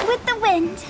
With the wind.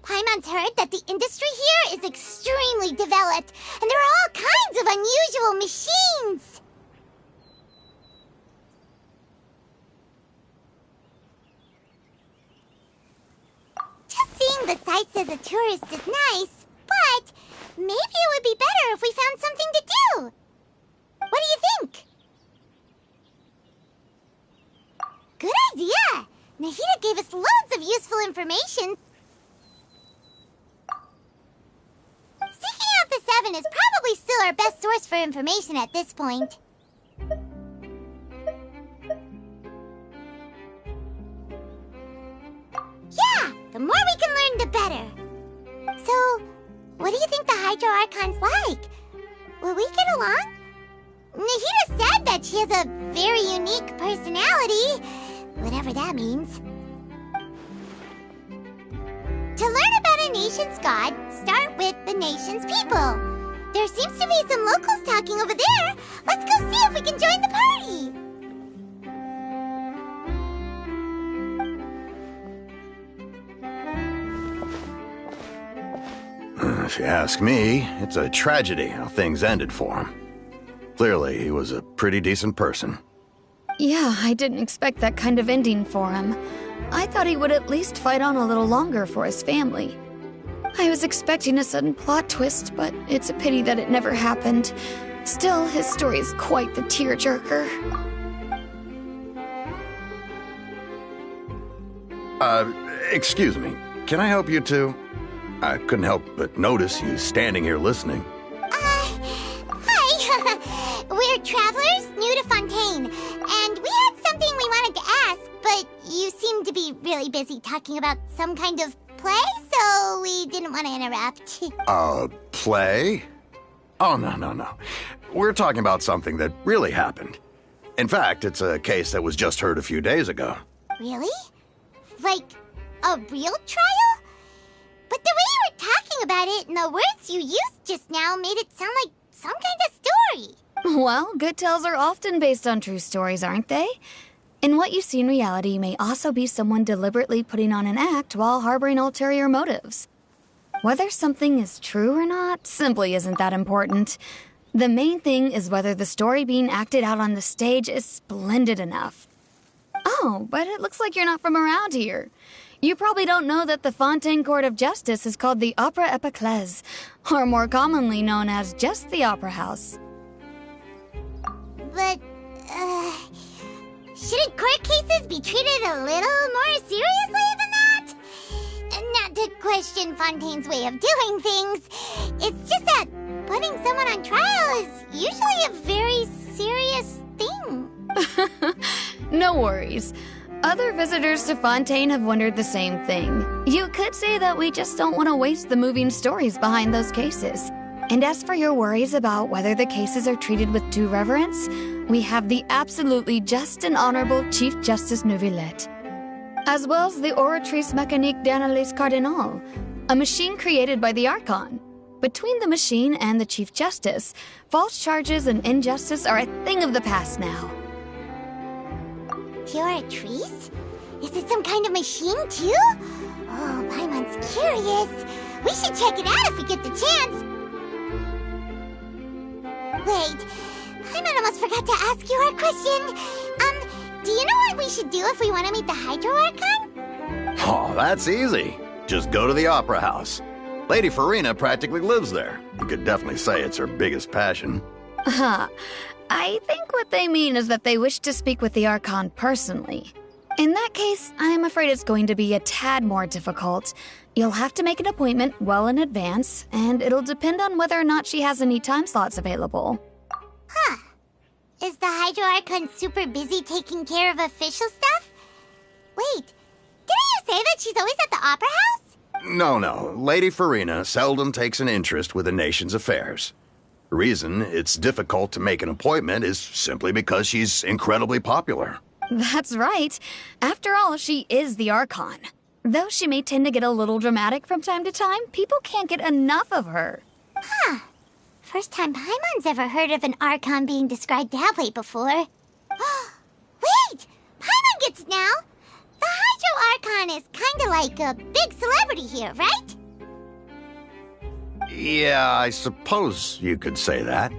Paimon's heard that the industry here is extremely developed, and there are all kinds of unusual machines. Just seeing the sights as a tourist is nice, but maybe it would be better if we found something to do. What do you think? Good idea! Nahida gave us loads of useful information. Seeking out the Seven is probably still our best source for information at this point. Yeah, the more we can learn, the better. So, what do you think the Hydro Archon's like? Will we get along? Nahida said that she has a very unique personality, whatever that means. To learn about a nation's god, start with the nation's people. There seems to be some locals talking over there. Let's go see if we can join the party. If you ask me, it's a tragedy how things ended for him. Clearly, he was a pretty decent person. Yeah, I didn't expect that kind of ending for him. I thought he would at least fight on a little longer for his family. I was expecting a sudden plot twist, but it's a pity that it never happened. Still, his story is quite the tearjerker. Excuse me. can I help you too? I couldn't help but notice you standing here listening. Hi. We're travelers new to Fontaine, and we had something we wanted to ask, but you seem to be really busy talking about some kind of play, so we didn't want to interrupt. Play? Oh, no. We're talking about something that really happened. In fact, it's a case that was just heard a few days ago. Really? Like, a real trial? But the way you were talking about it and the words you used just now made it sound like some kind of story. Well, good tales are often based on true stories, aren't they? And what you see in reality may also be someone deliberately putting on an act while harboring ulterior motives. Whether something is true or not simply isn't that important. The main thing is whether the story being acted out on the stage is splendid enough. Oh, but it looks like you're not from around here. You probably don't know that the Fontaine Court of Justice is called the Opera Epiclese, or more commonly known as just the Opera House. But, shouldn't court cases be treated a little more seriously than that? Not to question Fontaine's way of doing things. It's just that putting someone on trial is usually a very serious thing. No worries. Other visitors to Fontaine have wondered the same thing. You could say that we just don't want to waste the moving stories behind those cases. And as for your worries about whether the cases are treated with due reverence, we have the absolutely just and honorable Chief Justice Neuvillette, as well as the Oratrice Mécanique d'Analyse Cardinal, a machine created by the Archon. Between the machine and the Chief Justice, false charges and injustice are a thing of the past now. Oratrice? Is it some kind of machine, too? Oh, Paimon's curious. We should check it out if we get the chance. Wait, Paimon almost forgot to ask you our question. Do you know what we should do if we want to meet the Hydro Archon? Oh, that's easy. Just go to the Opera House. Lady Farina practically lives there. You could definitely say it's her biggest passion. I think what they mean is that they wish to speak with the Archon personally. In that case, I'm afraid it's going to be a tad more difficult. You'll have to make an appointment well in advance, and it'll depend on whether or not she has any time slots available. Huh. Is the Hydro Archon super busy taking care of official stuff? Wait, didn't you say that she's always at the Opera House? No. Lady Farina seldom takes an interest with the nation's affairs. The reason it's difficult to make an appointment is simply because she's incredibly popular. That's right. After all, she is the Archon. Though she may tend to get a little dramatic from time to time, people can't get enough of her. Huh. First time Paimon's ever heard of an Archon being described that way before. Wait! Paimon gets it now! The Hydro Archon is kinda like a big celebrity here, right? Yeah, I suppose you could say that.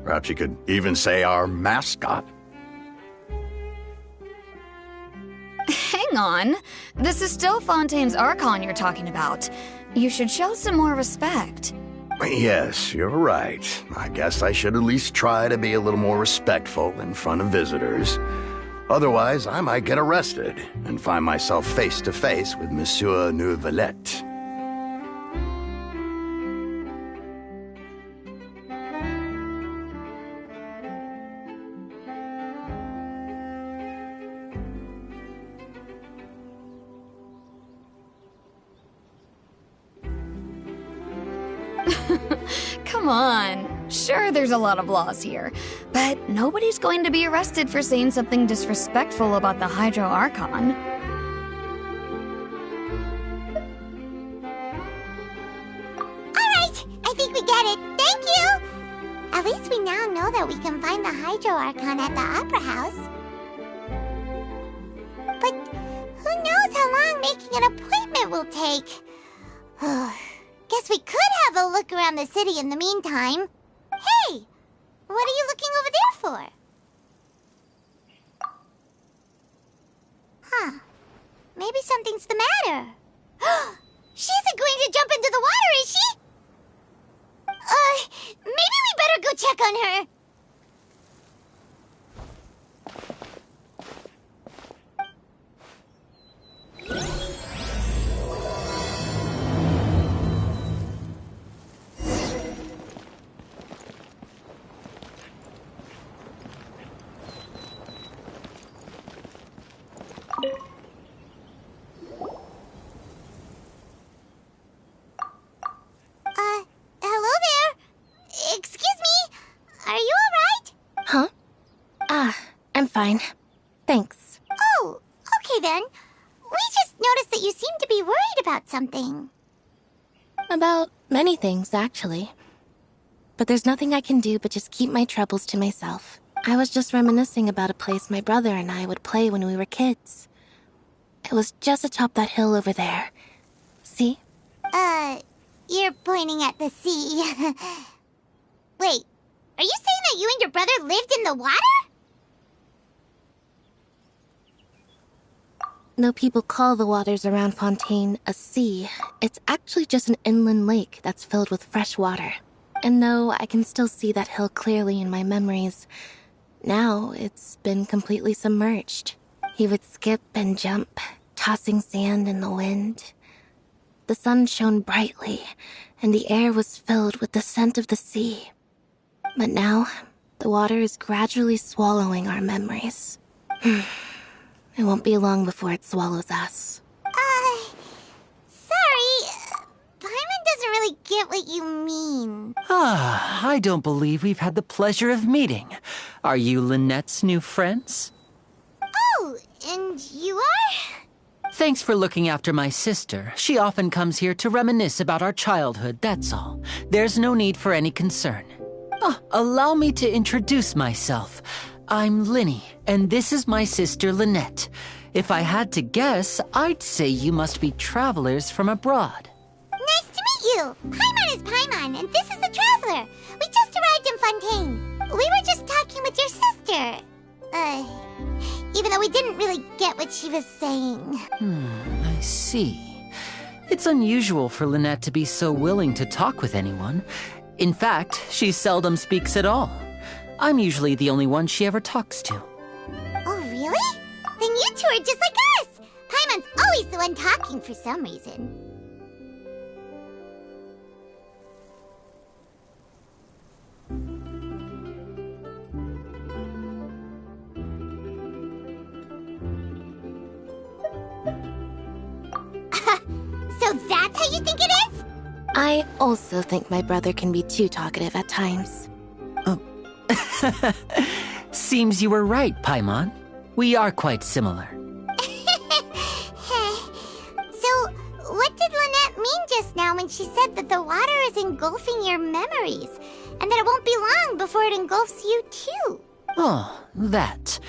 Perhaps you could even say our mascot. Hang on. This is still Fontaine's Archon you're talking about. You should show some more respect. Yes, you're right. I guess I should at least try to be a little more respectful in front of visitors. Otherwise, I might get arrested and find myself face to face with Monsieur Neuvillette. Come on. Sure, there's a lot of laws here, but nobody's going to be arrested for saying something disrespectful about the Hydro Archon. Alright, I think we get it. Thank you! At least we now know that we can find the Hydro Archon at the Opera House. But who knows how long making an appointment will take? Guess we could have a look around the city in the meantime. Hey! What are you looking over there for? Huh. Maybe something's the matter. She isn't going to jump into the water, is she? Maybe we better go check on her. fine. Thanks. Oh, okay then. We just noticed that you seem to be worried about something. About many things, actually. But there's nothing I can do but just keep my troubles to myself. I was just reminiscing about a place my brother and I would play when we were kids. It was just atop that hill over there. See? You're pointing at the sea. Wait, are you saying that you and your brother lived in the water? Though people call the waters around Fontaine a sea, it's actually just an inland lake that's filled with fresh water. And though I can still see that hill clearly in my memories, now it's been completely submerged. He would skip and jump, tossing sand in the wind. The sun shone brightly, and the air was filled with the scent of the sea. But now, the water is gradually swallowing our memories. It won't be long before it swallows us. Sorry. Paimon doesn't really get what you mean. I don't believe we've had the pleasure of meeting. Are you Lynette's new friends? Oh, and you are? Thanks for looking after my sister. She often comes here to reminisce about our childhood, that's all. There's no need for any concern. Allow me to introduce myself. I'm Linny, and this is my sister Lynette. If I had to guess, I'd say you must be travelers from abroad. Nice to meet you. Paimon is Paimon, and this is the Traveler. We just arrived in Fontaine. We were just talking with your sister. Even though we didn't really get what she was saying. I see. It's unusual for Lynette to be so willing to talk with anyone. In fact, she seldom speaks at all. I'm usually the only one she ever talks to. Oh, really? Then you two are just like us! Paimon's always the one talking for some reason. So that's how you think it is? I also think my brother can be too talkative at times. Seems you were right, Paimon. We are quite similar. So, what did Lynette mean just now when she said that the water is engulfing your memories, and that it won't be long before it engulfs you too? Oh, that.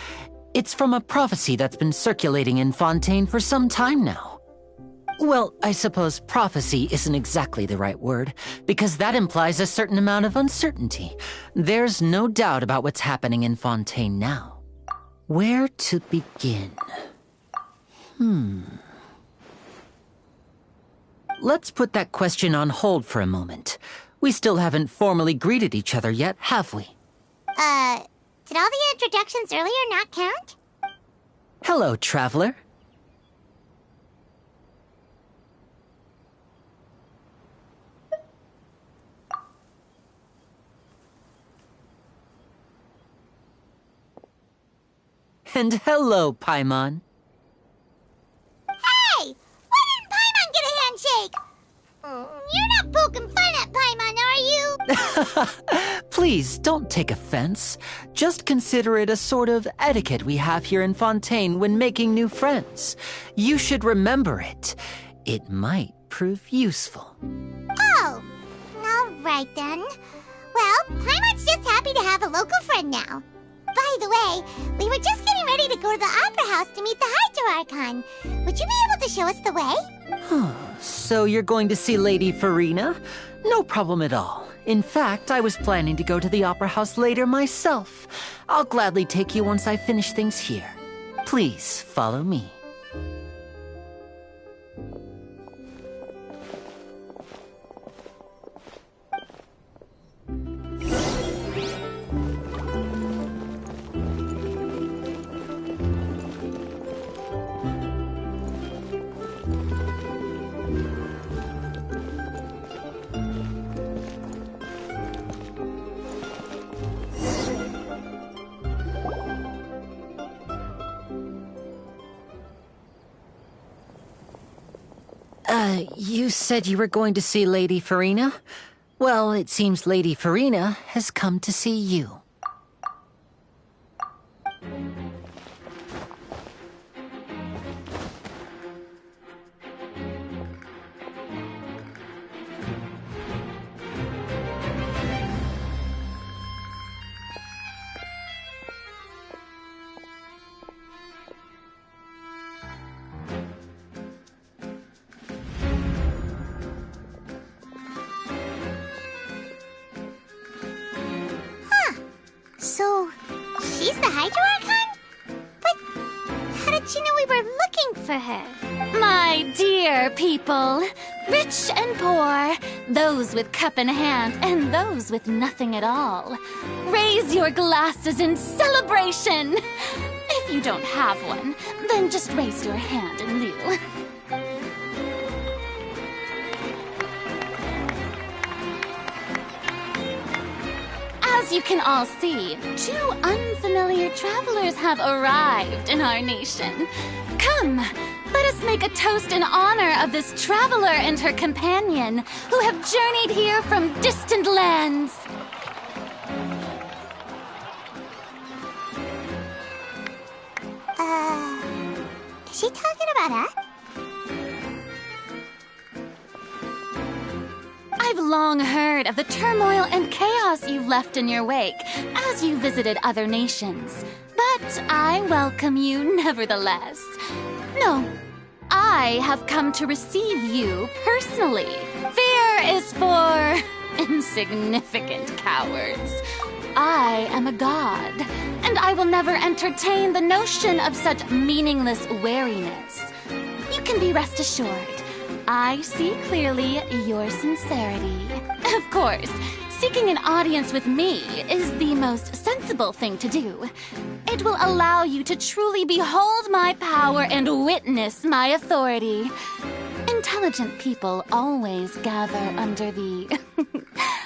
It's from a prophecy that's been circulating in Fontaine for some time now. Well, I suppose prophecy isn't exactly the right word, because that implies a certain amount of uncertainty. There's no doubt about what's happening in Fontaine now. Where to begin? Let's put that question on hold for a moment. We still haven't formally greeted each other yet, have we? Did all the introductions earlier not count? Hello, Traveler. And hello, Paimon. Hey! Why didn't Paimon get a handshake? You're not poking fun at Paimon, are you? Please, don't take offense. Just consider it a sort of etiquette we have here in Fontaine when making new friends. You should remember it. It might prove useful. Oh, all right then. Well, Paimon's just happy to have a local friend now. By the way, we were just getting ready to go to the Opera House to meet the Hydro Archon. Would you be able to show us the way? So you're going to see Lady Farina? No problem at all. In fact, I was planning to go to the Opera House later myself. I'll gladly take you once I finish things here. Please, follow me. You said you were going to see Lady Farina? Well, it seems Lady Farina has come to see you. for her. My dear people, rich and poor, those with cup in hand and those with nothing at all, raise your glasses in celebration. If you don't have one, then just raise your hand in lieu. As you can all see, 2 unfamiliar travelers have arrived in our nation. Come, let us make a toast in honor of this traveler and her companion who have journeyed here from distant lands. Is she talking about us? I've long heard of the turmoil and chaos you've left in your wake as you visited other nations. But I welcome you nevertheless. No, I have come to receive you personally. Fear is for insignificant cowards. I am a god, and I will never entertain the notion of such meaningless wariness. You can be rest assured. I see clearly your sincerity. Of course, seeking an audience with me is the most sensible thing to do. It will allow you to truly behold my power and witness my authority. Intelligent people always gather under the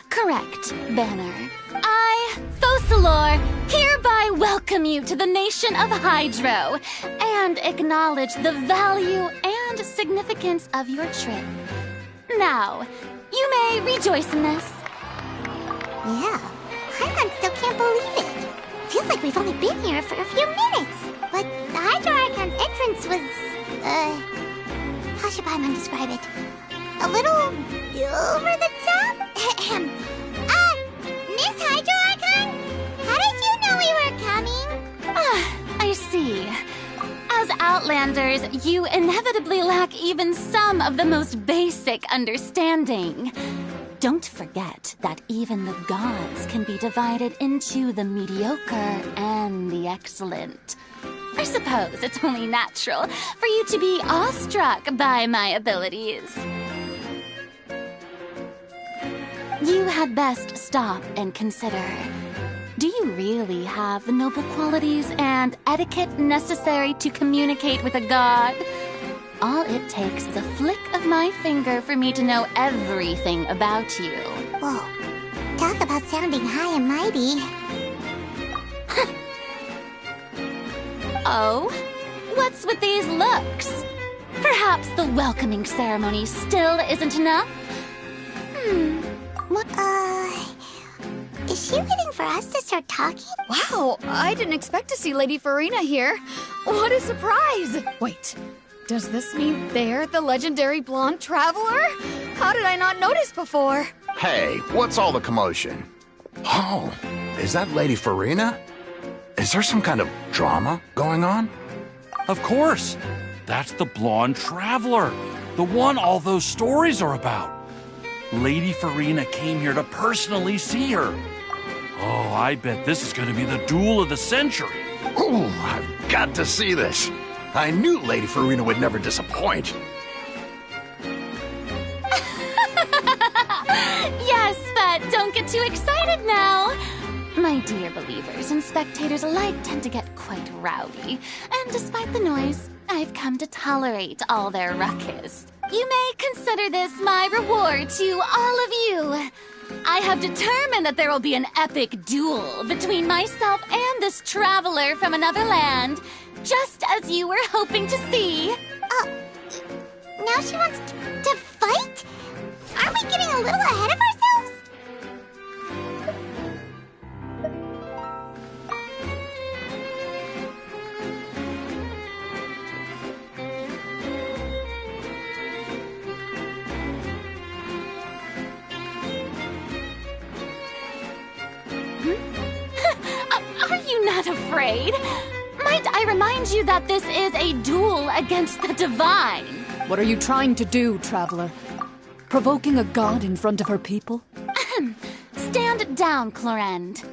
correct banner. I, Thosalor, hereby welcome you to the nation of Hydro and acknowledge the value and significance of your trip. Now, you may rejoice in this. Yeah, Paimon still can't believe it. Feels like we've only been here for a few minutes. But the Hydro Archon's entrance was, how should Paimon describe it? A little over the top? Miss Hydro Archon? How did you know we were coming? I see. As Outlanders, you inevitably lack even some of the most basic understanding. Don't forget that even the gods can be divided into the mediocre and the excellent. I suppose it's only natural for you to be awestruck by my abilities. You had best stop and consider. Do you really have the noble qualities and etiquette necessary to communicate with a god? All it takes is a flick of my finger for me to know everything about you. Whoa, talk about sounding high and mighty. Oh? What's with these looks? Perhaps the welcoming ceremony still isn't enough? What, is she waiting for us to start talking? Wow, I didn't expect to see Lady Farina here. What a surprise! Wait, does this mean they're the legendary blonde traveler? How did I not notice before? Hey, what's all the commotion? Oh, is that Lady Farina? Is there some kind of drama going on? Of course. That's the blonde traveler. The one all those stories are about. Lady Farina came here to personally see her. Oh, I bet this is going to be the duel of the century. Ooh, I've got to see this. I knew Lady Farina would never disappoint. Yes, but don't get too excited now. My dear believers and spectators alike tend to get quite rowdy, and despite the noise, I've come to tolerate all their ruckus. You may consider this my reward to all of you. I have determined that there will be an epic duel between myself and this traveler from another land, just as you were hoping to see. Now she wants to fight? Aren't we getting a little ahead of ourselves? Are you not afraid? Might I remind you that this is a duel against the divine? What are you trying to do, traveler? Provoking a god in front of her people? Stand down, Clorend.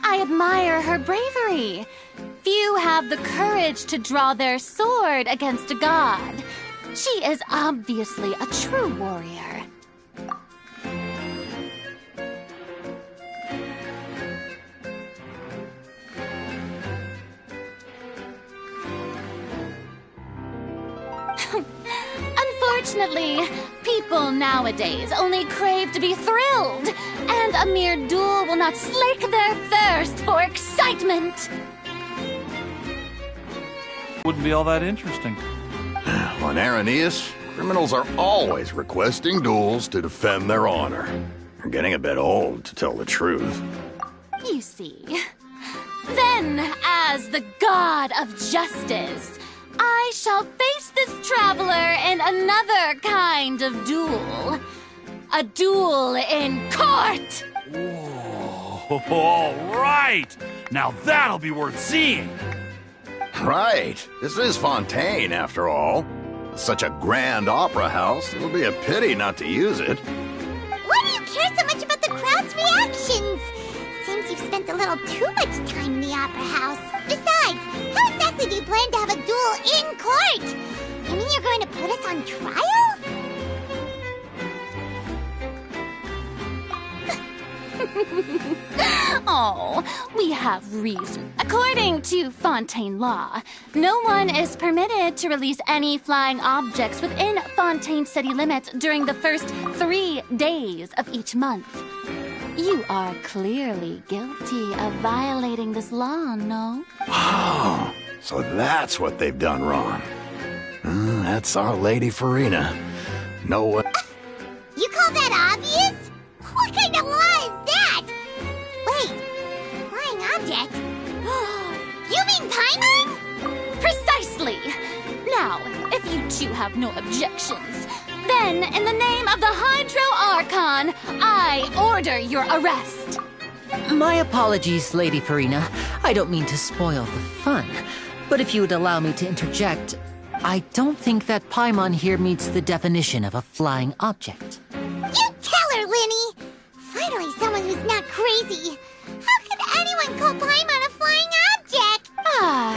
I admire her bravery. few have the courage to draw their sword against a god. She is obviously a true warrior. Unfortunately, people nowadays only crave to be thrilled, and a mere duel will not slake their thirst for excitement. Wouldn't be all that interesting. On Araneus, criminals are always requesting duels to defend their honor. They're getting a bit old, to tell the truth. You see. Then, as the god of justice, I shall face this traveler in another kind of duel. A duel in court! Whoa, all right! Now that'll be worth seeing! Right. This is Fontaine, after all. Such a grand opera house, it would be a pity not to use it. Why do you care so much about the crowd's reactions? Seems you've spent a little too much time in the opera house. Besides, how exactly do you plan to have a duel in court? You mean you're going to put us on trial? Oh, we have reason. According to Fontaine law, no one is permitted to release any flying objects within Fontaine city limits during the first 3 days of each month. You are clearly guilty of violating this law, no? Oh, so that's what they've done wrong. That's Our Lady Farina. No one... You call that obvious? What kind of law is that? Wait, flying object? You mean Paimon? Precisely! Now, if you two have no objections, then in the name of the Hydro Archon, I order your arrest. My apologies, Lady Farina. I don't mean to spoil the fun. But if you would allow me to interject, I don't think that Paimon here meets the definition of a flying object. You tell her, Linny! Finally someone who's not crazy. How could anyone call Paimon a flying object? Ah,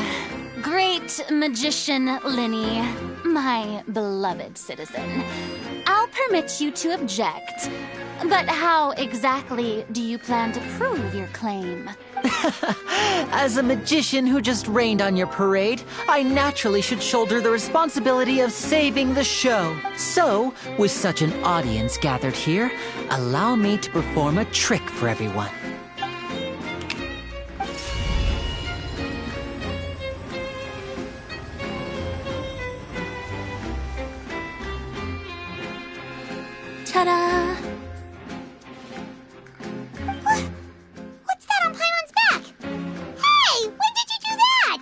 great magician Linny, my beloved citizen. I'll permit you to object. But how exactly do you plan to prove your claim? As a magician who just rained on your parade, I naturally should shoulder the responsibility of saving the show. So, with such an audience gathered here, allow me to perform a trick for everyone. Ta-da! What's that on Paimon's back? Hey, when did you do that?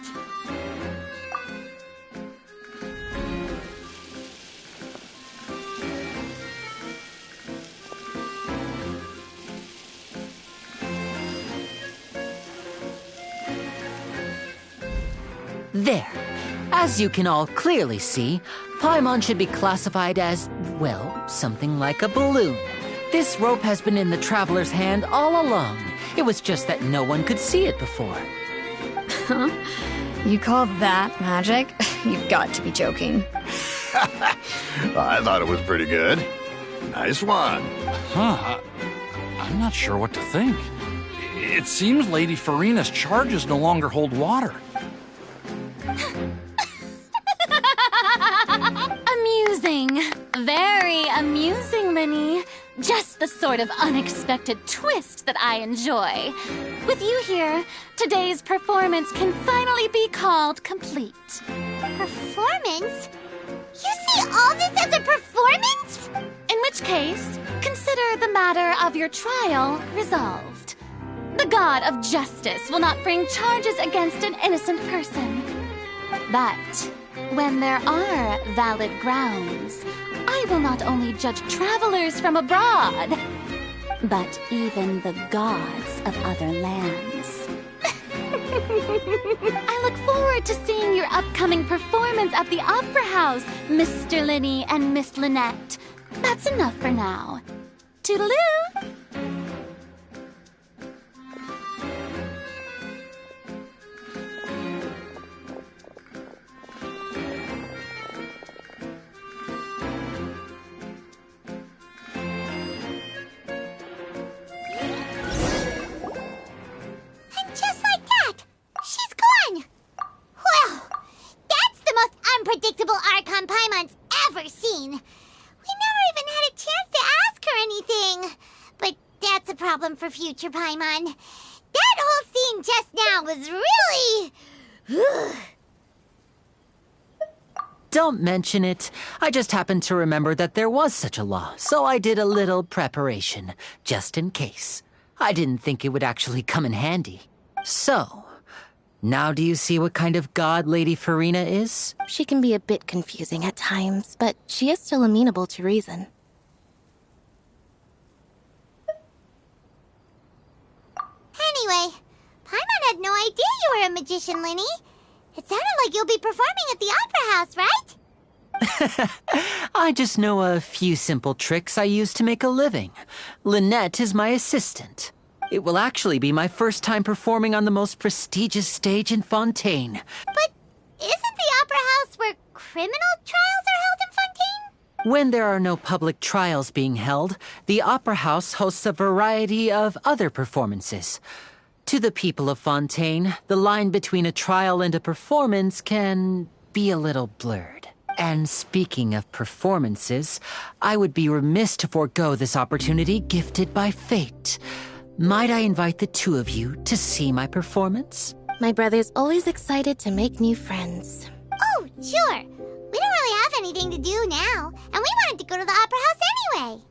There. As you can all clearly see, Paimon should be classified as, well, something like a balloon. This rope has been in the traveler's hand all along. It was just that no one could see it before. Huh? You call that magic? You've got to be joking. I thought it was pretty good. Nice one. Huh. I'm not sure what to think. It seems Lady Farina's charges no longer hold water. Amusing. Very amusing, Linny. Just the sort of unexpected twist that I enjoy. With you here, today's performance can finally be called complete. Performance? You see all this as a performance? In which case, consider the matter of your trial resolved. The God of Justice will not bring charges against an innocent person. But when there are valid grounds, I will not only judge travelers from abroad, but even the gods of other lands. I look forward to seeing your upcoming performance at the Opera House, Mr. Linny and Miss Lynette. That's enough for now. Toodaloo! ever seen. We never even had a chance to ask her anything. But that's a problem for future Paimon. That whole scene just now was really... Don't mention it. I just happened to remember that there was such a law, so I did a little preparation, just in case. I didn't think it would actually come in handy. So, now do you see what kind of god Lady Farina is? She can be a bit confusing at times, but she is still amenable to reason. Anyway, Paimon had no idea you were a magician, Linny. It sounded like you'll be performing at the Opera House, right? I just know a few simple tricks I use to make a living. Lynette is my assistant. It will actually be my first time performing on the most prestigious stage in Fontaine. But isn't the Opera House where criminal trials are held in Fontaine? When there are no public trials being held, the Opera House hosts a variety of other performances. To the people of Fontaine, the line between a trial and a performance can be a little blurred. And speaking of performances, I would be remiss to forego this opportunity gifted by fate. Might I invite the two of you to see my performance? My brother's always excited to make new friends. Oh, sure. We don't really have anything to do now, and we wanted to go to the Opera House anyway.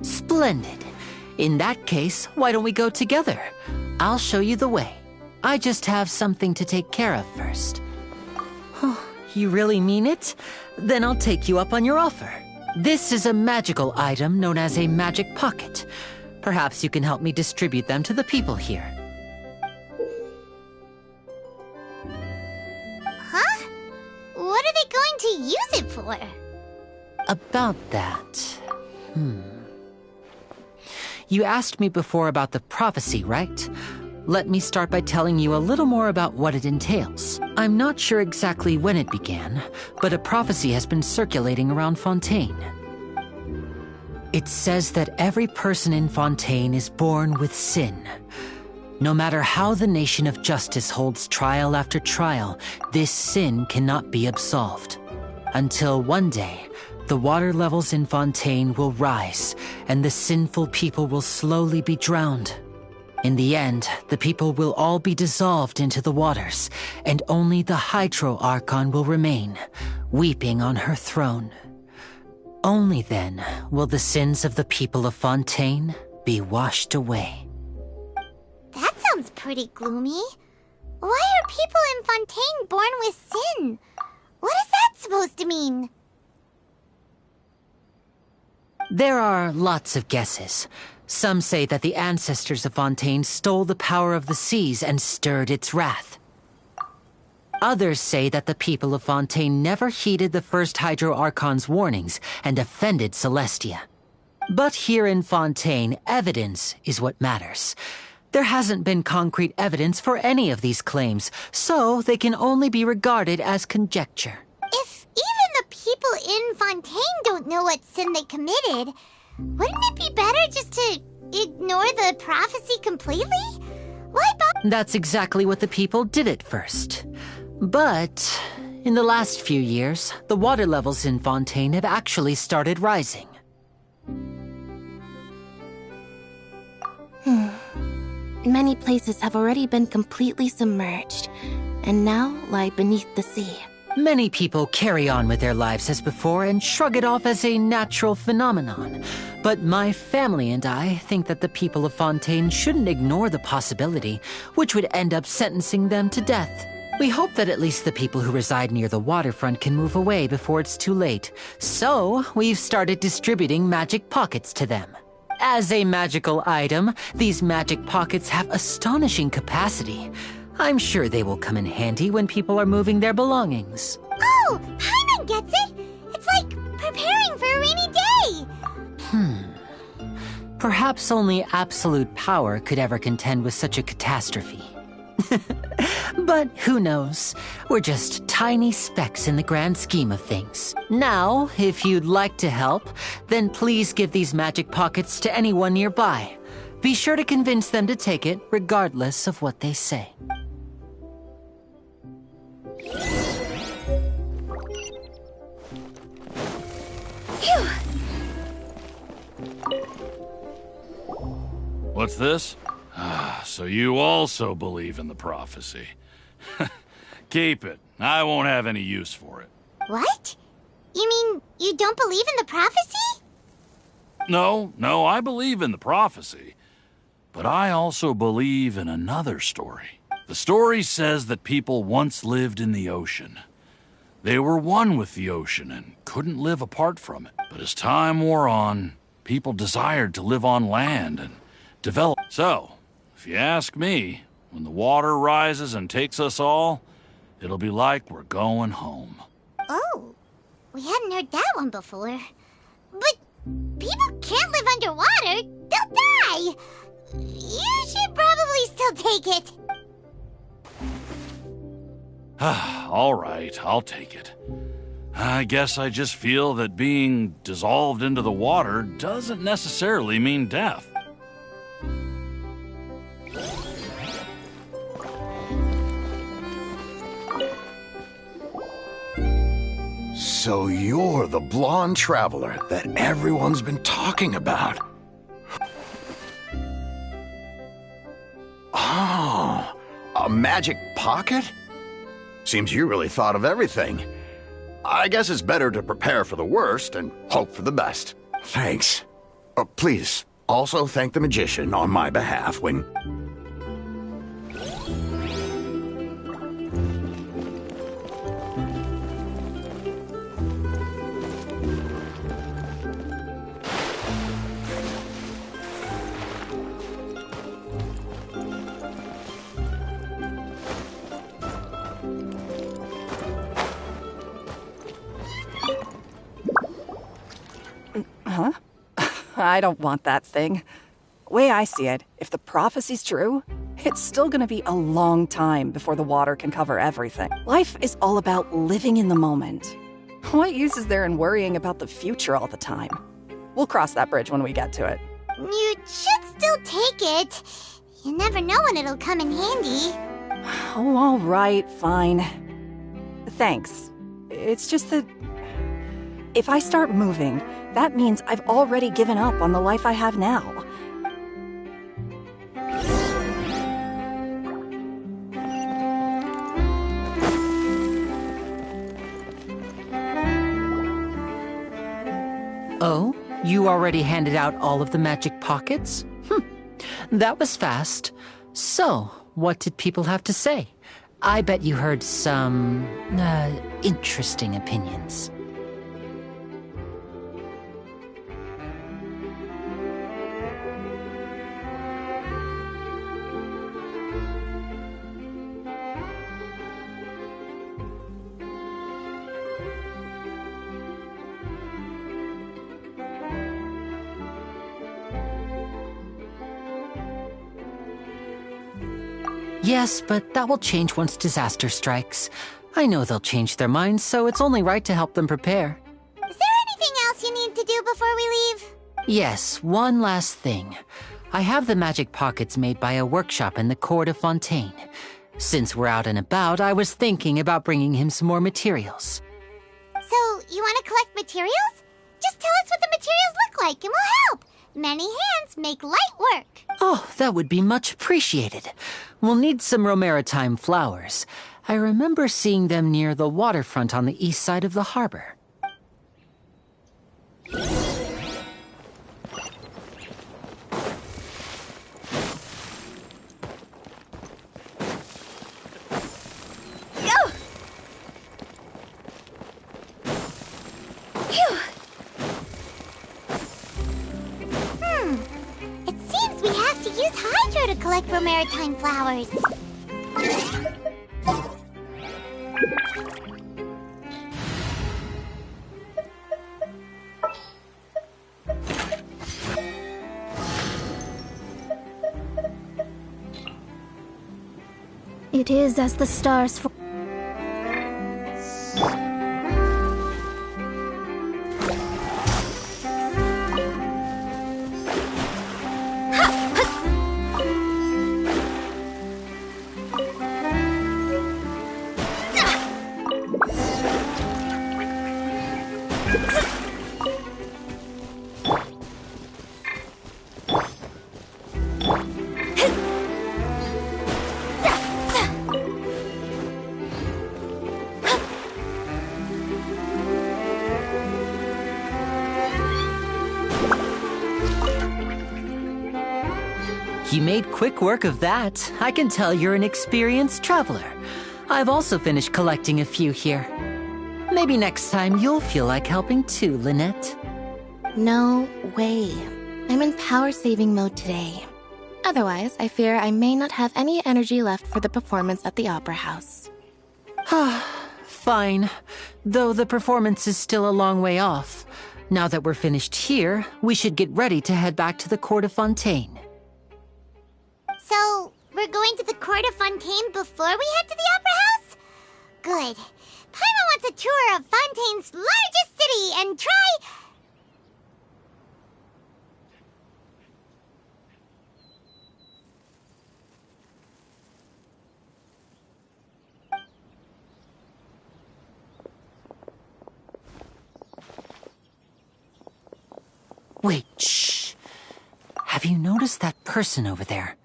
Splendid. In that case, why don't we go together? I'll show you the way. I just have something to take care of first. Oh, you really mean it? Then I'll take you up on your offer. This is a magical item known as a magic pocket. Perhaps you can help me distribute them to the people here. Huh? What are they going to use it for? About that... You asked me before about the prophecy, right? Let me start by telling you a little more about what it entails. I'm not sure exactly when it began, but a prophecy has been circulating around Fontaine. It says that every person in Fontaine is born with sin. No matter how the nation of justice holds trial after trial, this sin cannot be absolved. Until one day, the water levels in Fontaine will rise, and the sinful people will slowly be drowned. In the end, the people will all be dissolved into the waters, and only the Hydro Archon will remain, weeping on her throne. Only then will the sins of the people of Fontaine be washed away. That sounds pretty gloomy. Why are people in Fontaine born with sin? What is that supposed to mean? There are lots of guesses. Some say that the ancestors of Fontaine stole the power of the seas and stirred its wrath. Others say that the people of Fontaine never heeded the first Hydro Archon's warnings and offended Celestia. But here in Fontaine, evidence is what matters. There hasn't been concrete evidence for any of these claims, so they can only be regarded as conjecture. If even the people in Fontaine don't know what sin they committed, wouldn't it be better just to ignore the prophecy completely? Why bother? That's exactly what the people did at first. But in the last few years, the water levels in Fontaine have actually started rising. Many places have already been completely submerged, and now lie beneath the sea. Many people carry on with their lives as before and shrug it off as a natural phenomenon. But my family and I think that the people of Fontaine shouldn't ignore the possibility, which would end up sentencing them to death. We hope that at least the people who reside near the waterfront can move away before it's too late. So, we've started distributing magic pockets to them. As a magical item, these magic pockets have astonishing capacity. I'm sure they will come in handy when people are moving their belongings. Oh, Paimon gets it! It's like preparing for a rainy day! Perhaps only absolute power could ever contend with such a catastrophe. But who knows? We're just tiny specks in the grand scheme of things. Now, if you'd like to help, then please give these magic pockets to anyone nearby. Be sure to convince them to take it, regardless of what they say. What's this? So you also believe in the prophecy. Keep it. I won't have any use for it. What? You mean you don't believe in the prophecy? No, I believe in the prophecy. But I also believe in another story. The story says that people once lived in the ocean. They were one with the ocean and couldn't live apart from it. But as time wore on, people desired to live on land and develop. So, if you ask me, when the water rises and takes us all, it'll be like we're going home. Oh, we hadn't heard that one before. But people can't live underwater. They'll die. You should probably still take it. All right, I'll take it. I guess I just feel that being dissolved into the water doesn't necessarily mean death. So you're the blonde traveler that everyone's been talking about. Oh, a magic pocket? Seems you really thought of everything. I guess it's better to prepare for the worst and hope for the best. Thanks. Please, also thank the magician on my behalf when... Huh? I don't want that thing. Way I see it, if the prophecy's true, it's still gonna be a long time before the water can cover everything. Life is all about living in the moment. What use is there in worrying about the future all the time? We'll cross that bridge when we get to it. You should still take it. You never know when it'll come in handy. Oh, all right, fine. Thanks. It's just that if I start moving, that means I've already given up on the life I have now. Oh, you already handed out all of the magic pockets? That was fast. So, what did people have to say? I bet you heard some, interesting opinions. Yes, but that will change once disaster strikes. I know they'll change their minds, so it's only right to help them prepare. Is there anything else you need to do before we leave? Yes, one last thing. I have the magic pockets made by a workshop in the court of Fontaine. Since we're out and about, I was thinking about bringing him some more materials. So, you want to collect materials? Just tell us what the materials look like and we'll help. Many hands make light work. Oh, that would be much appreciated. We'll need some romaritime flowers. I remember seeing them near the waterfront on the east side of the harbor. Go! Phew! It seems we have to use Hydro to collect romaritime flowers. It is as the stars for... You made quick work of that. I can tell you're an experienced traveler. I've also finished collecting a few here. Maybe next time you'll feel like helping too, Lynette. No way. I'm in power-saving mode today. Otherwise, I fear I may not have any energy left for the performance at the Opera House. Fine. Though the performance is still a long way off. Now that we're finished here, we should get ready to head back to the Court of Fontaine. So, we're going to the Court of Fontaine before we head to the Opera House? Good. Paimon wants a tour of Fontaine's largest city and try... Wait, shh. Have you noticed that person over there?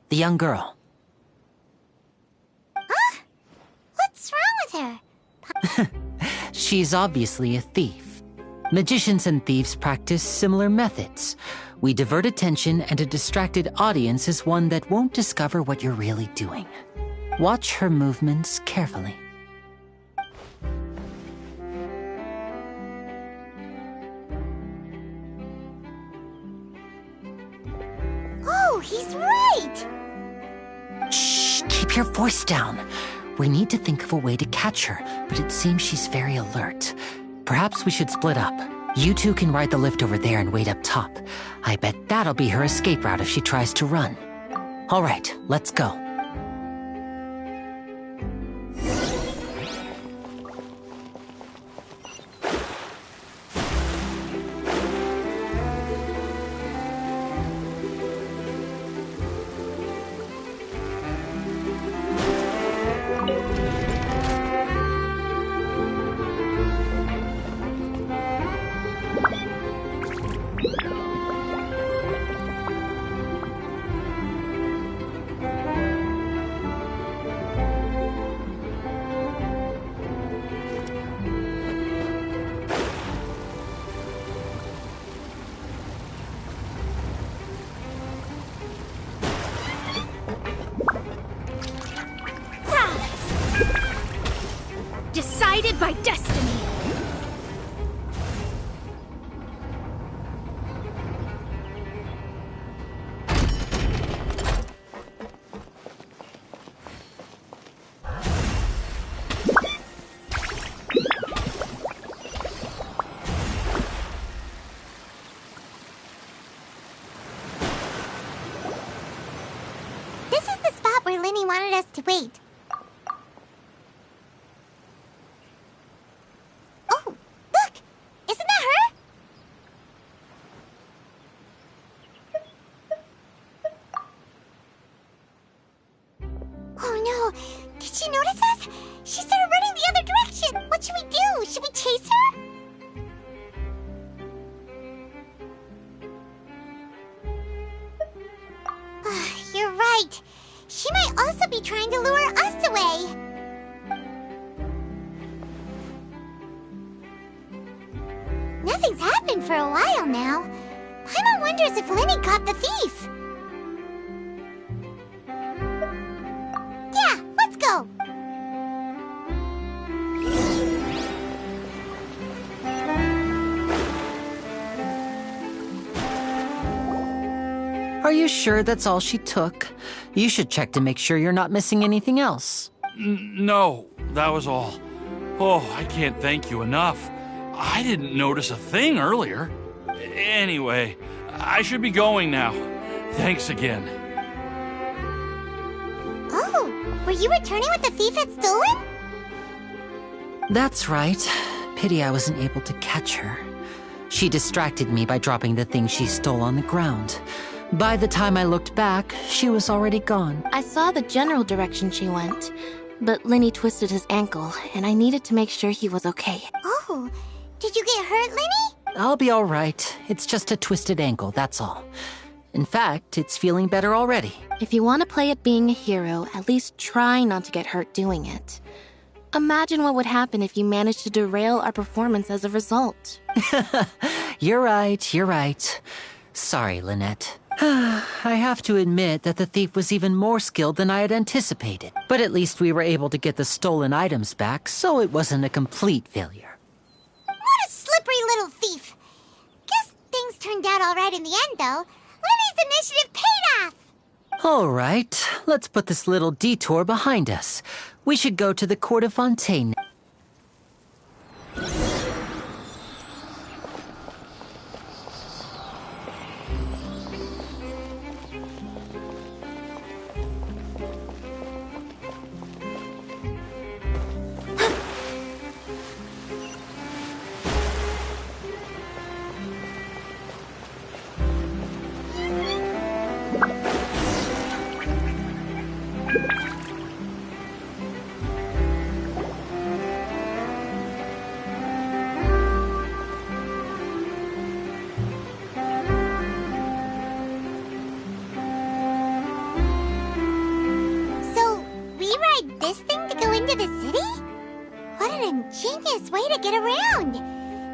The young girl. Huh? What's wrong with her? She's obviously a thief. Magicians and thieves practice similar methods. We divert attention, and a distracted audience is one that won't discover what you're really doing. Watch her movements carefully. Oh, he's right! Shh, keep your voice down. We need to think of a way to catch her, but it seems she's very alert. Perhaps we should split up. You two can ride the lift over there and wait up top. I bet that'll be her escape route if she tries to run. All right, let's go. Decided by destiny. This is the spot where Linny wanted us to wait. Oh, look! Isn't that her? Oh no! Did she notice us? She started running the other direction! What should we do? Should we chase her? You're right. She might also be trying to lure us away. Nothing's happened for a while now. Paimon wonders if Linny caught the thief. Yeah, let's go. Are you sure that's all she took? You should check to make sure you're not missing anything else. No, that was all. Oh, I can't thank you enough. I didn't notice a thing earlier. Anyway, I should be going now. Thanks again. Oh, were you returning what the thief had stolen? That's right. Pity I wasn't able to catch her. She distracted me by dropping the thing she stole on the ground. By the time I looked back, she was already gone. I saw the general direction she went, but Linny twisted his ankle, and I needed to make sure he was okay. Oh, did you get hurt, Linny? I'll be all right. It's just a twisted ankle, that's all. In fact, it's feeling better already. If you want to play at being a hero, at least try not to get hurt doing it. Imagine what would happen if you managed to derail our performance as a result. You're right, you're right. Sorry, Lynette. I have to admit that the thief was even more skilled than I had anticipated. But at least we were able to get the stolen items back, so it wasn't a complete failure. What a slippery little thief. Guess things turned out all right in the end, though. Lenny's initiative paid off. All right, let's put this little detour behind us. We should go to the Court of Fontaine. This thing to go into the city? What an ingenious way to get around!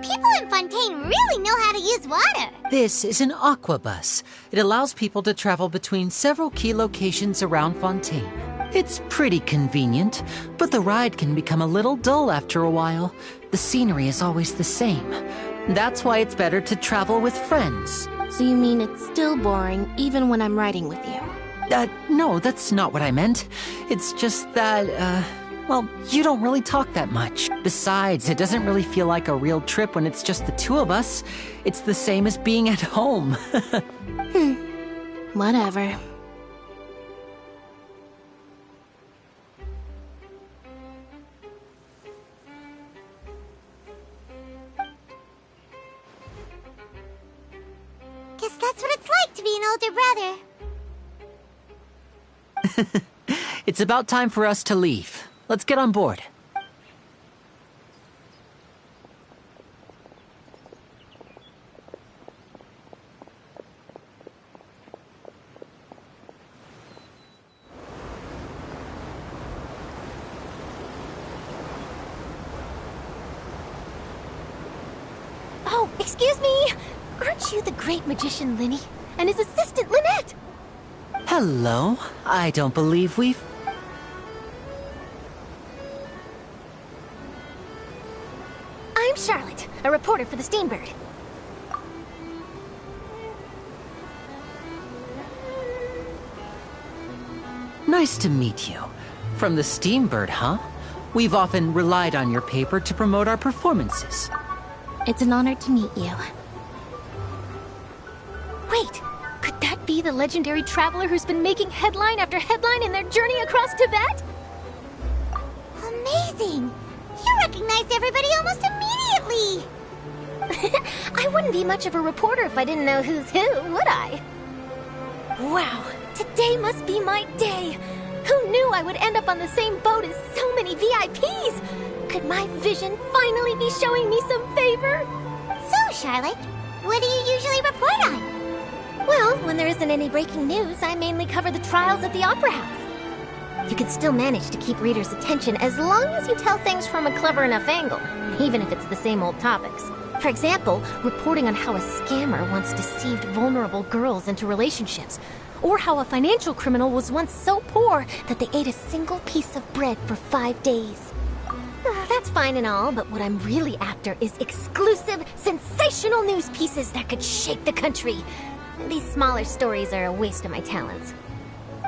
People in Fontaine really know how to use water! This is an aquabus. It allows people to travel between several key locations around Fontaine. It's pretty convenient, but the ride can become a little dull after a while. The scenery is always the same. That's why it's better to travel with friends. So you mean it's still boring even when I'm riding with you? No, that's not what I meant. It's just that, well, you don't really talk that much. Besides, it doesn't really feel like a real trip when it's just the two of us. It's the same as being at home. Whatever. Guess that's what it's like to be an older brother. It's about time for us to leave. Let's get on board. Oh, excuse me! Aren't you the great magician Linny and his assistant Lynette? Hello. I don't believe we've... I'm Charlotte, a reporter for the Steambird. Nice to meet you. From the Steambird, huh? We've often relied on your paper to promote our performances. It's an honor to meet you. Wait, could that be the legendary traveler who's been making headline after headline in their journey across Tibet? Amazing! You recognized everybody almost immediately! I wouldn't be much of a reporter if I didn't know who's who, would I? Wow, today must be my day! Who knew I would end up on the same boat as so many VIPs? Could my vision finally be showing me some favor? So, Charlotte, what do you usually report on? Well, when there isn't any breaking news, I mainly cover the trials at the Opera House. You can still manage to keep readers' attention as long as you tell things from a clever enough angle, even if it's the same old topics. For example, reporting on how a scammer once deceived vulnerable girls into relationships, or how a financial criminal was once so poor that they ate a single piece of bread for 5 days. That's fine and all, but what I'm really after is exclusive, sensational news pieces that could shake the country. These smaller stories are a waste of my talents.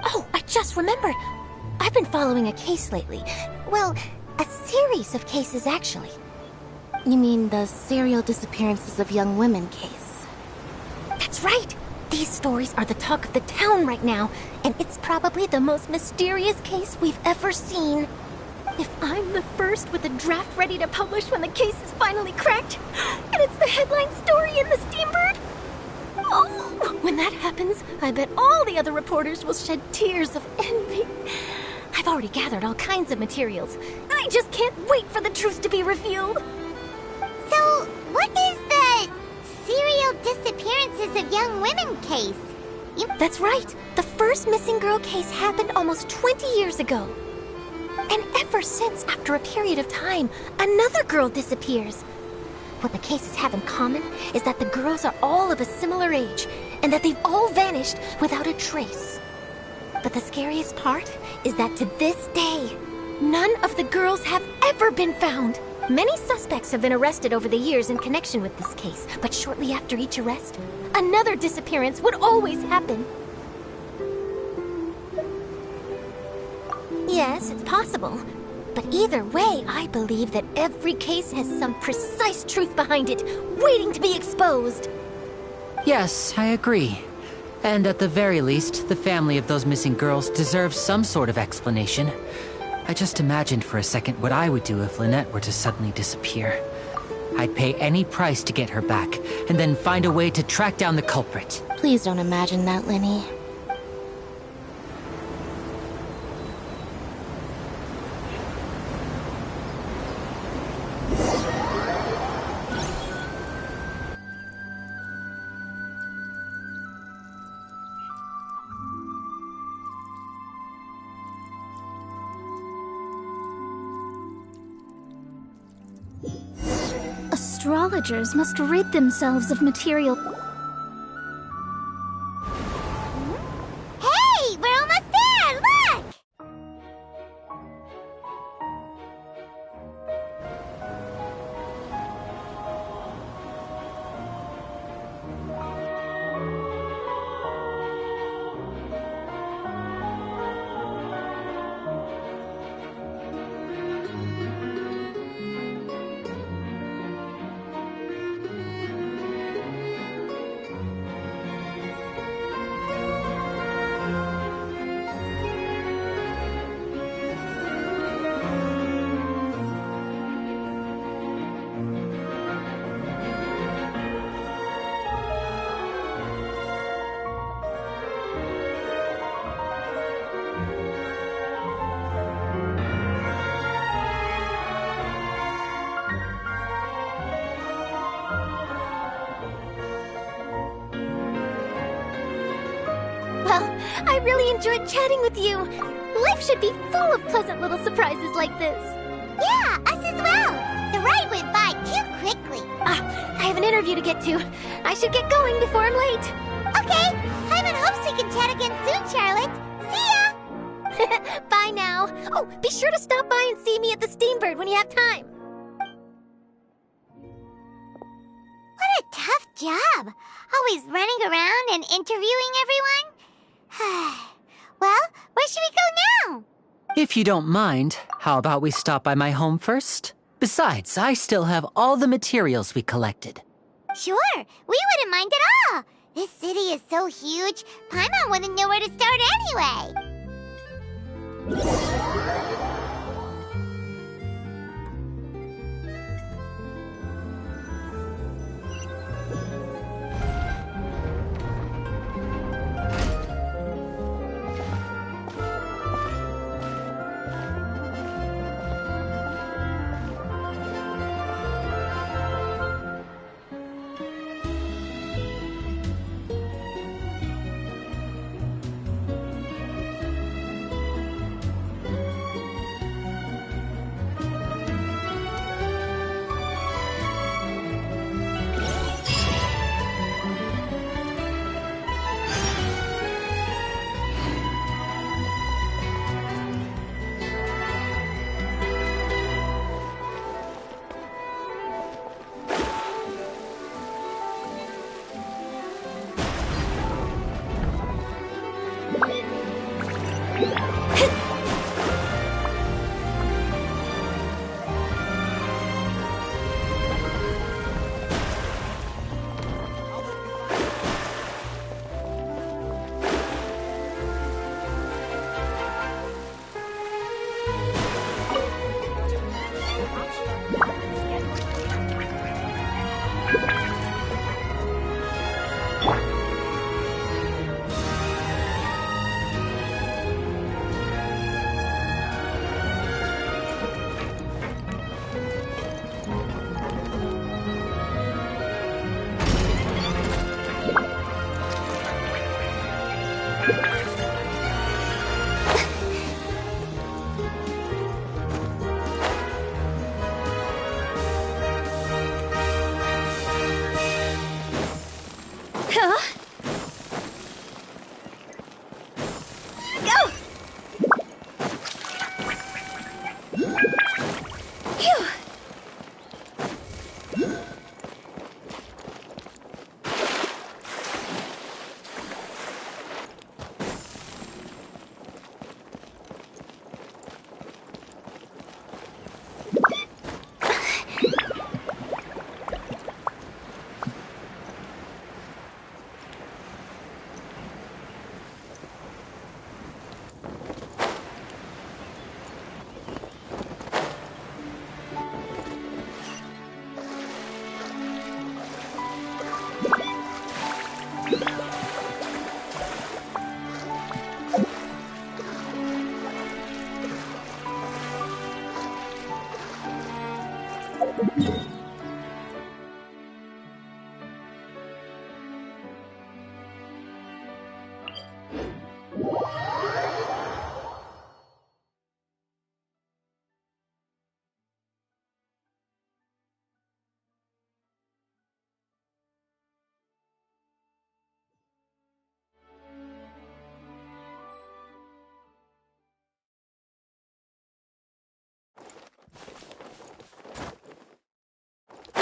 Oh, I just remembered. I've been following a case lately. Well, a series of cases, actually. You mean the serial disappearances of young women case? That's right. These stories are the talk of the town right now, and it's probably the most mysterious case we've ever seen. If I'm the first with a draft ready to publish when the case is finally cracked, and it's the headline story in the Steambird, oh, when that happens, I bet all the other reporters will shed tears of envy. I've already gathered all kinds of materials. I just can't wait for the truth to be revealed. So, what is the serial disappearances of young women case? That's right. The first missing girl case happened almost 20 years ago. And ever since, after a period of time, another girl disappears. What the cases have in common is that the girls are all of a similar age, and that they've all vanished without a trace. But the scariest part is that to this day, none of the girls have ever been found. Many suspects have been arrested over the years in connection with this case, but shortly after each arrest, another disappearance would always happen. Yes, it's possible. But either way, I believe that every case has some precise truth behind it, waiting to be exposed. Yes, I agree. And at the very least, the family of those missing girls deserves some sort of explanation. I just imagined for a second what I would do if Lynette were to suddenly disappear. I'd pay any price to get her back, and then find a way to track down the culprit. Please don't imagine that, Lenny. Astrologers must rid themselves of material. Hey, we're almost there! Look! Well, I really enjoyed chatting with you. Life should be full of pleasant little surprises like this. Yeah, us as well. The ride went by too quickly. I have an interview to get to. I should get going before I'm late. Okay, Hyman hopes we can chat again soon, Charlotte. See ya! Bye now. Oh, be sure to stop by and see me at the Steambird when you have time. What a tough job. Always running around and interviewing everyone. Well, where should we go now? If you don't mind, how about we stop by my home first? Besides, I still have all the materials we collected. Sure, we wouldn't mind at all. This city is so huge, Paimon wouldn't know where to start anyway.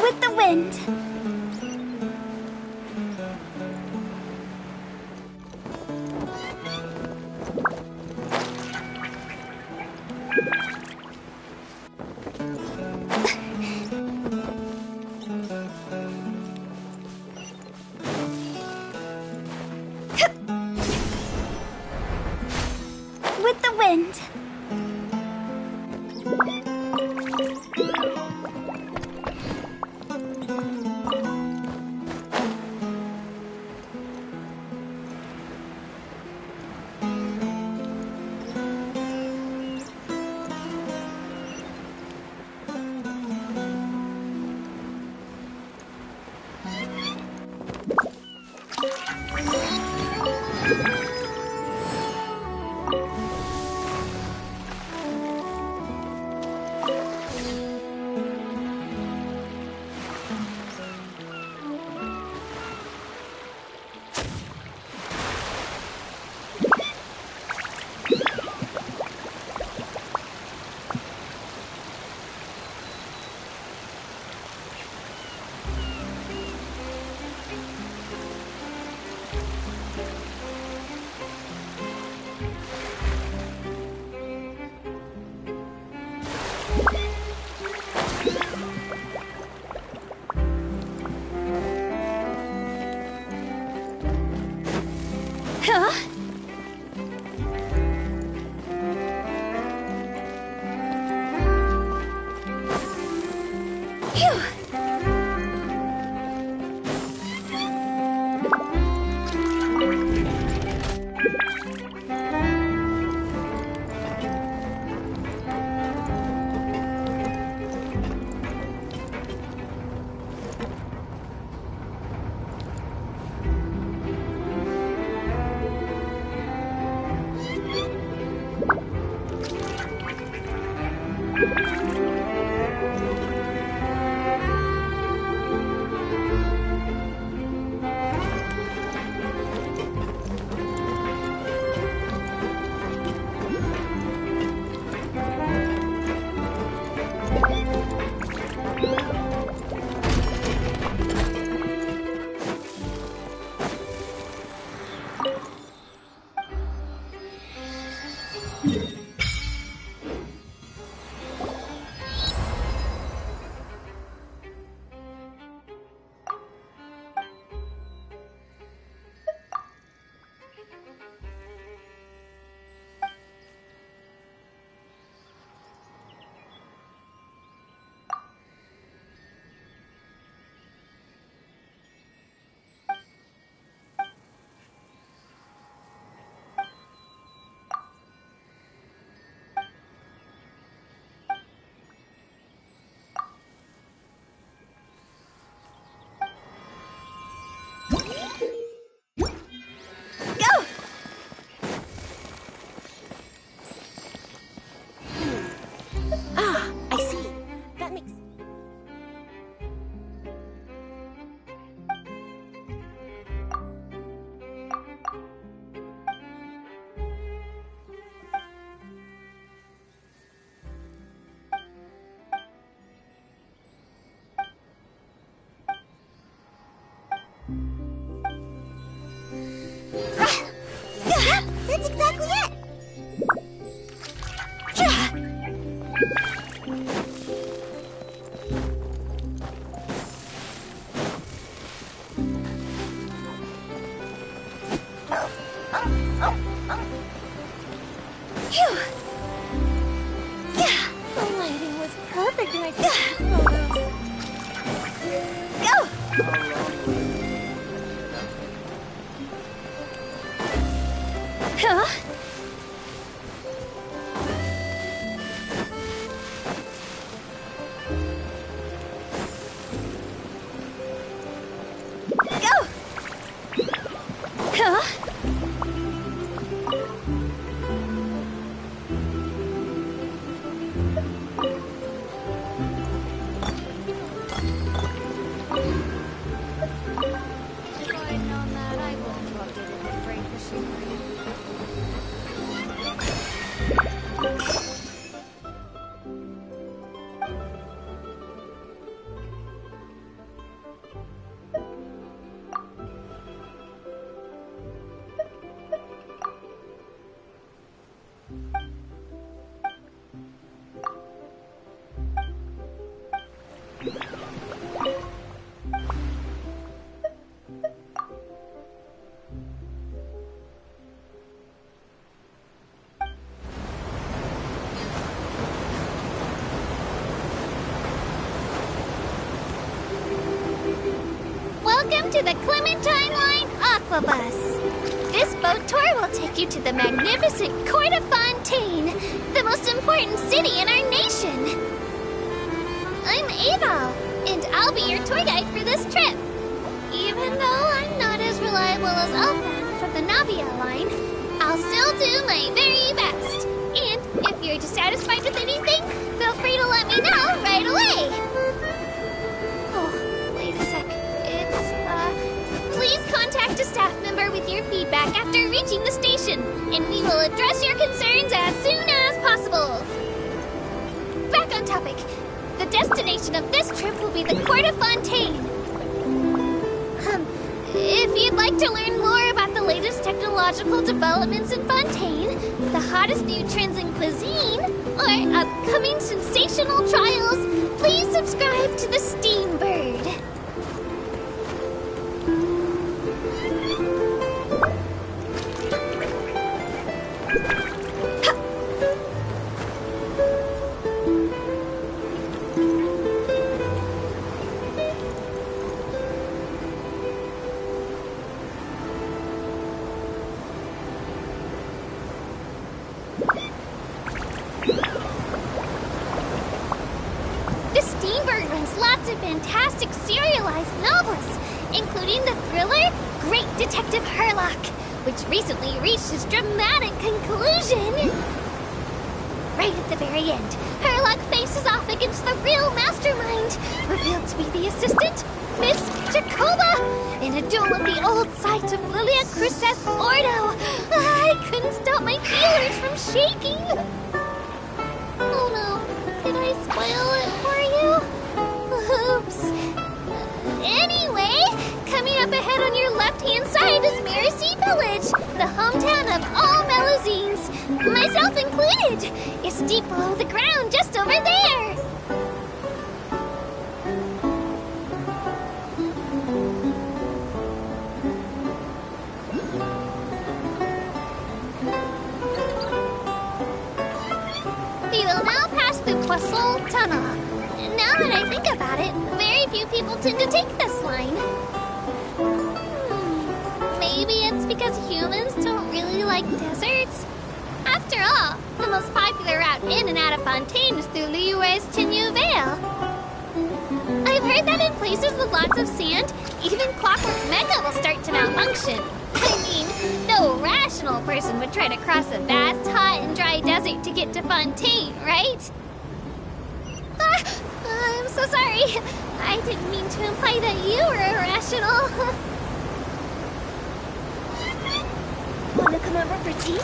With the wind. With the wind. That's exactly it! The lighting was perfect when I took these photos. Huh? Go! Huh? If I'd known that, I wouldn't have updated the freight machinery. Welcome to the Clementine Line Aquabus. This boat tour will take you to the magnificent Court of Fontaine, the most important city in our nation. I'm Ava, and I'll be your tour guide for this trip. Even though I'm not as reliable as Elfman from the Navia line, I'll still do my very best. And if you're dissatisfied with anything, feel free to let me know right away. Oh, wait a sec. Please contact a staff member with your feedback after reaching the station, and we will address your concerns as soon as possible. Back on topic. The destination of this trip will be the Court of Fontaine. If you'd like to learn more about the latest technological developments in Fontaine, the hottest new trends in cuisine, or upcoming sensational trials, please subscribe to the Steambird. Fantastic serialized novels, including the thriller Great Detective Herlock, which recently reached its dramatic conclusion. Right at the very end, Herlock faces off against the real mastermind, revealed to be the assistant, Miss Jacoba, in a duel of the old site of Lilia Cruces Ordo. I couldn't stop my feelers from shaking. Oh no, did I spoil it for you? Oops. Anyway, coming up ahead on your left-hand side is Mercy Village, the hometown of all Melusines, myself included. It's deep below the ground, just over there. We will now pass the Poisson Tunnel. Now that I think about it, very few people tend to take this line. Maybe it's because humans don't really like deserts? After all, the most popular route in and out of Fontaine is through Liyue's Tenue Vale. I've heard that in places with lots of sand, even Clockwork Mecha will start to malfunction. I mean, no rational person would try to cross a vast, hot, and dry desert to get to Fontaine, right? I'm so sorry. I didn't mean to imply that you were irrational. Wanna come over for tea?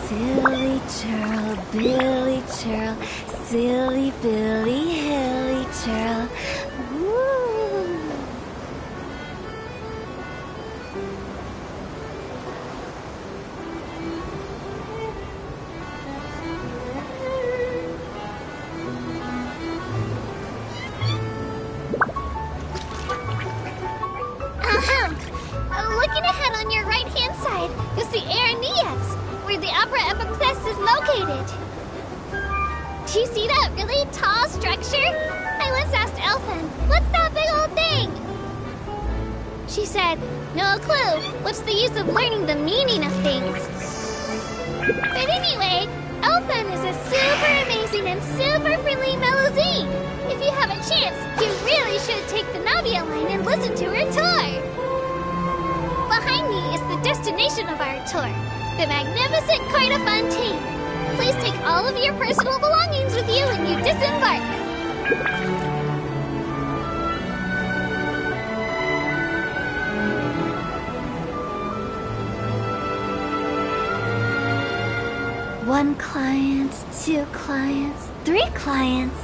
Silly churl, Billy churl, silly Billy, hilly churl. Woo. Looking ahead on your right-hand side, you'll see Aranias, where the Opera Quest is located. Do you see that really tall structure? I once asked Elfin, what's that big old thing? She said, no clue. What's the use of learning the meaning of things? But anyway, Elfin is a super amazing and super friendly Melusine. If you have a chance, you really should take the Navia line and listen to her tour. Behind me is the destination of our tour, the magnificent Court of Fontaine. Please take all of your personal belongings with you when you disembark. One client, 2 clients, 3 clients.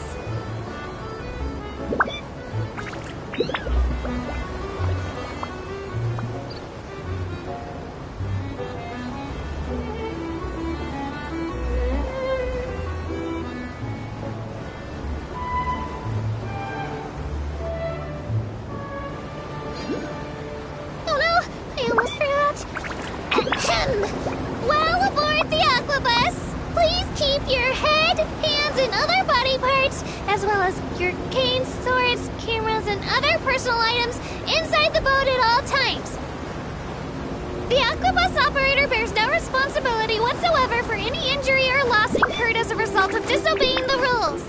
Oh no, I almost forgot. Well, aboard the Aquabus. Please keep your head, hands, and other body parts, as well as your canes, swords, cameras, and other personal items inside the boat at all times. The Aquabus operator bears no responsibility whatsoever for any injury or loss incurred as a result of disobeying the rules.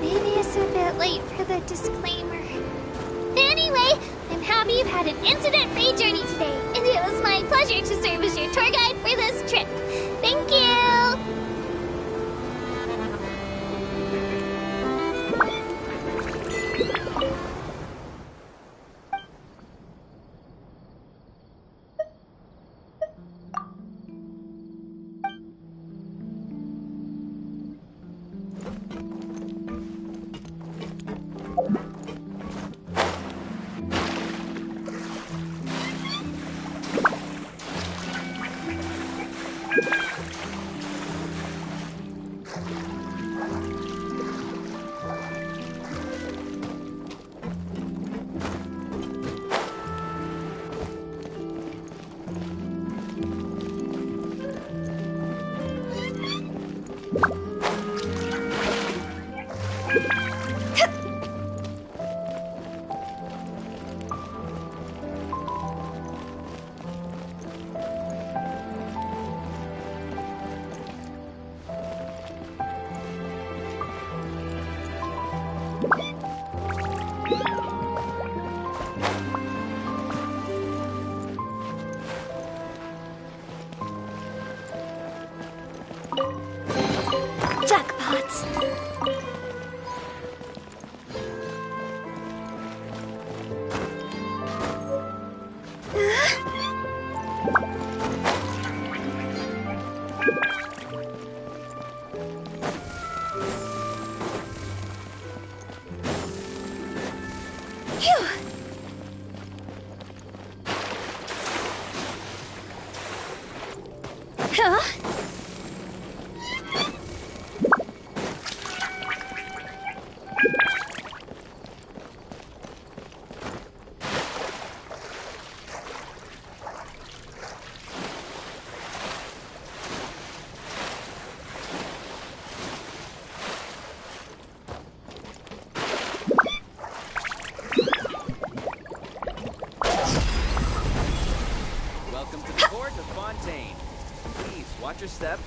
Maybe it's a bit late for the disclaimer. Anyway, I'm happy you've had an incident-free journey today, and it was my pleasure to serve as your tour guide for this trip. Thank you! Watch your step.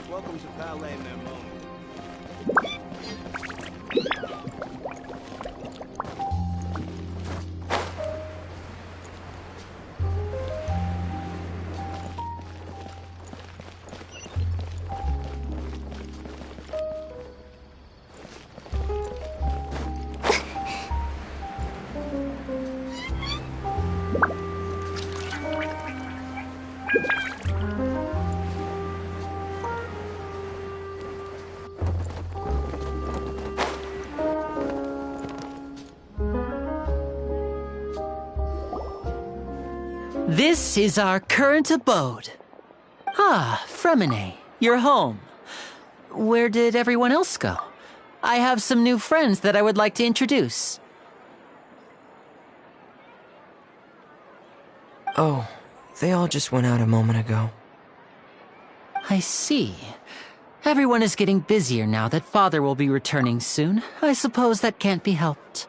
Welcome to Palais Mermon. This is our current abode. Ah, Fremine, you're home. Where did everyone else go? I have some new friends that I would like to introduce. Oh, they all just went out a moment ago. I see. Everyone is getting busier now that Father will be returning soon. I suppose that can't be helped.